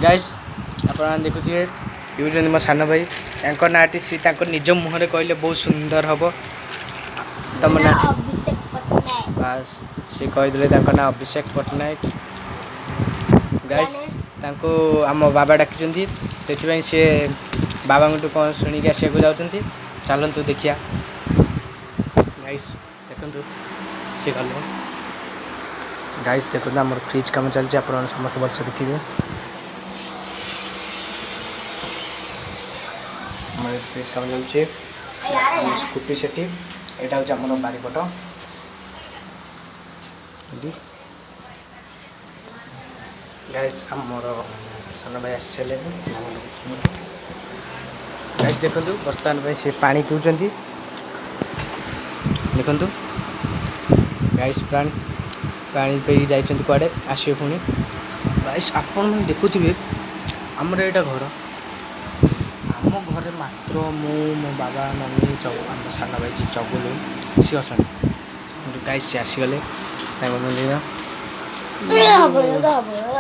guys आपण देखुथिए यूजन मो सान भाई तांको नाटी सी तांको निज मुहरे कहले बहुत सुंदर हबो तम ना अभिषेक पटनायक बस से कहि देले तांको ना अभिषेक पटनायक गाइस तांको हम बाबा डाकिचंती सेति पई से बाबा मटू कोन सुनी के आसिया को जाउचंती चलंतु देखिया गाइस देखंतु से गले गाइस देखो हमर फ्रिज काम चलछि आपण समस्त वर्ष देखिबे हमारे फ्रिज काम चलछि स्कूटी सेटी एटा हो हमर बारीपट गाइस हमर सन भाई आसले गाइस देखंतु वर्तमान में से पानी पिउचंती देखंतु गाइस पानी पे जाइचंती कुआडे आसियो पुणी गाइस आपण मन देखुथिबे हमर एटा घर आम घरे मात्र मो मो बाबा मम्मी आम सान भाई जी चगुलू सी अच्छा गाइस से आसीगले मंदिर